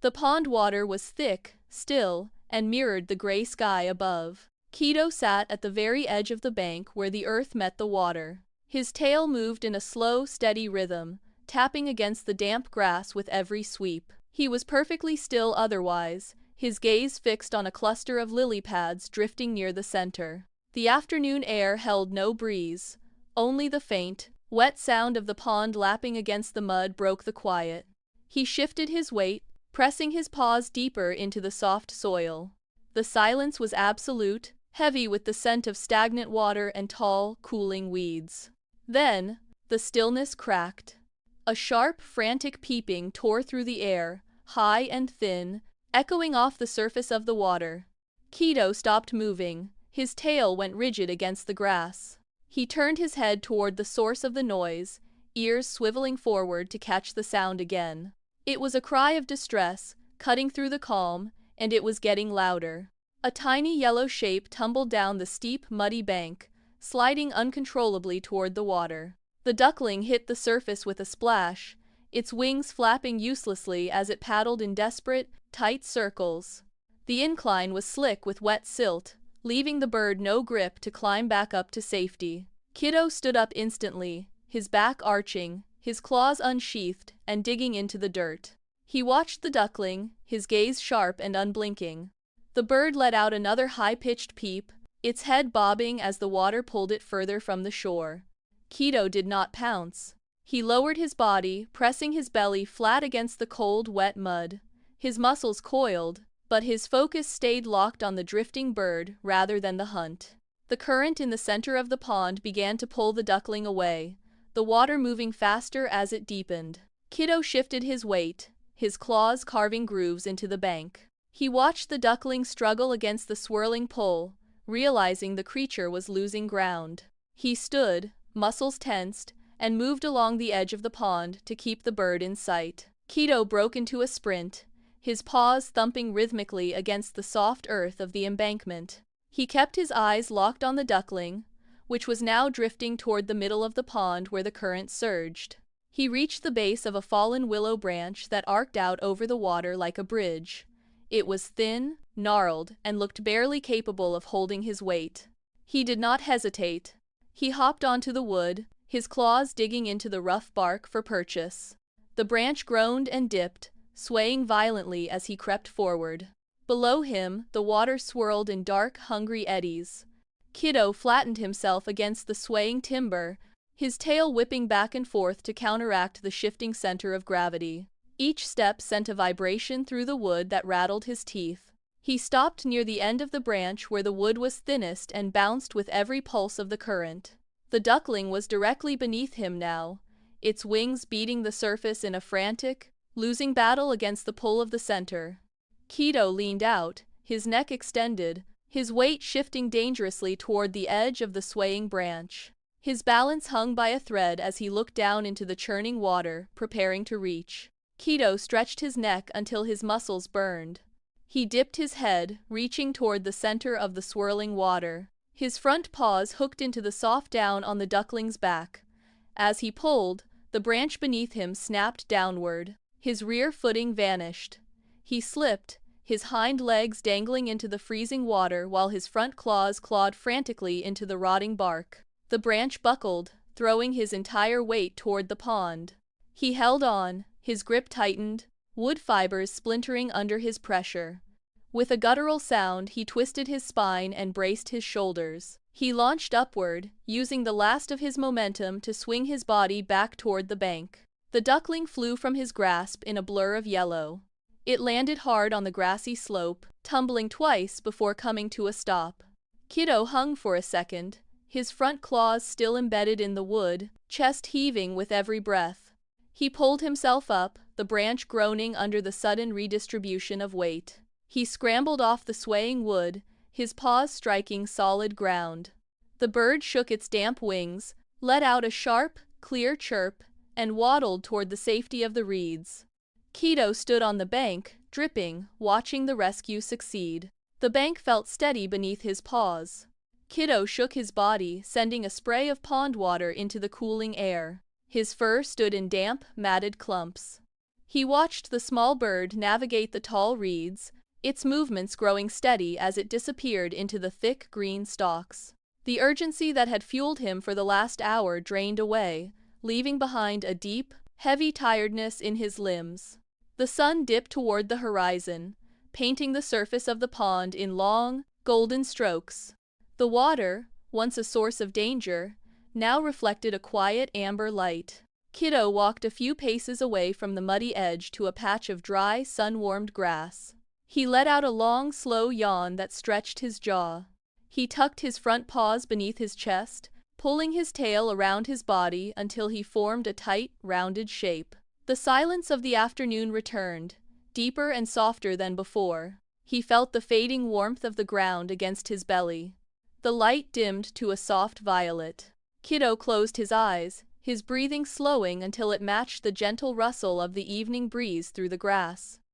The pond water was thick, still, and mirrored the gray sky above. Kidow sat at the very edge of the bank where the earth met the water. His tail moved in a slow, steady rhythm, tapping against the damp grass with every sweep. He was perfectly still otherwise, his gaze fixed on a cluster of lily pads drifting near the center. The afternoon air held no breeze. Only the faint, wet sound of the pond lapping against the mud broke the quiet. He shifted his weight, pressing his paws deeper into the soft soil. The silence was absolute, heavy with the scent of stagnant water and tall, cooling weeds. Then, the stillness cracked. A sharp, frantic peeping tore through the air, high and thin, echoing off the surface of the water. Kidow stopped moving. His tail went rigid against the grass. He turned his head toward the source of the noise, ears swiveling forward to catch the sound again. It was a cry of distress, cutting through the calm, and it was getting louder. A tiny yellow shape tumbled down the steep, muddy bank, sliding uncontrollably toward the water. The duckling hit the surface with a splash, its wings flapping uselessly as it paddled in desperate, tight circles. The incline was slick with wet silt, leaving the bird no grip to climb back up to safety. Kidow stood up instantly, his back arching, his claws unsheathed and digging into the dirt. He watched the duckling, his gaze sharp and unblinking. The bird let out another high-pitched peep, its head bobbing as the water pulled it further from the shore. Kidow did not pounce. He lowered his body, pressing his belly flat against the cold, wet mud. His muscles coiled, but his focus stayed locked on the drifting bird rather than the hunt. The current in the center of the pond began to pull the duckling away, the water moving faster as it deepened. Kidow shifted his weight, his claws carving grooves into the bank. He watched the duckling struggle against the swirling pull, realizing the creature was losing ground. He stood, muscles tensed, and moved along the edge of the pond to keep the bird in sight. Kidow broke into a sprint, his paws thumping rhythmically against the soft earth of the embankment. He kept his eyes locked on the duckling, which was now drifting toward the middle of the pond where the current surged. He reached the base of a fallen willow branch that arced out over the water like a bridge. It was thin, gnarled, and looked barely capable of holding his weight. He did not hesitate. He hopped onto the wood, his claws digging into the rough bark for purchase. The branch groaned and dipped, swaying violently as he crept forward. Below him, the water swirled in dark, hungry eddies. Kidow flattened himself against the swaying timber, his tail whipping back and forth to counteract the shifting center of gravity. Each step sent a vibration through the wood that rattled his teeth. He stopped near the end of the branch where the wood was thinnest and bounced with every pulse of the current. The duckling was directly beneath him now, its wings beating the surface in a frantic, losing battle against the pull of the center. Kidow leaned out, his neck extended, his weight shifting dangerously toward the edge of the swaying branch. His balance hung by a thread as he looked down into the churning water, preparing to reach. Kidow stretched his neck until his muscles burned. He dipped his head, reaching toward the center of the swirling water. His front paws hooked into the soft down on the duckling's back. As he pulled, the branch beneath him snapped downward. His rear footing vanished. He slipped, his hind legs dangling into the freezing water while his front claws clawed frantically into the rotting bark. The branch buckled, throwing his entire weight toward the pond. He held on, his grip tightened, wood fibers splintering under his pressure. With a guttural sound, he twisted his spine and braced his shoulders. He launched upward, using the last of his momentum to swing his body back toward the bank. The duckling flew from his grasp in a blur of yellow. It landed hard on the grassy slope, tumbling twice before coming to a stop. Kidow hung for a second, his front claws still embedded in the wood, chest heaving with every breath. He pulled himself up, the branch groaning under the sudden redistribution of weight. He scrambled off the swaying wood, his paws striking solid ground. The bird shook its damp wings, let out a sharp, clear chirp, and waddled toward the safety of the reeds. Kidow stood on the bank, dripping, watching the rescue succeed. The bank felt steady beneath his paws. Kidow shook his body, sending a spray of pond water into the cooling air. His fur stood in damp, matted clumps. He watched the small bird navigate the tall reeds, its movements growing steady as it disappeared into the thick green stalks. The urgency that had fueled him for the last hour drained away, leaving behind a deep, heavy tiredness in his limbs. The sun dipped toward the horizon, painting the surface of the pond in long, golden strokes. The water, once a source of danger, now reflected a quiet amber light. Kidow walked a few paces away from the muddy edge to a patch of dry, sun-warmed grass. He let out a long, slow yawn that stretched his jaw. He tucked his front paws beneath his chest, pulling his tail around his body until he formed a tight, rounded shape. The silence of the afternoon returned, deeper and softer than before. He felt the fading warmth of the ground against his belly. The light dimmed to a soft violet. Kidow closed his eyes, his breathing slowing until it matched the gentle rustle of the evening breeze through the grass.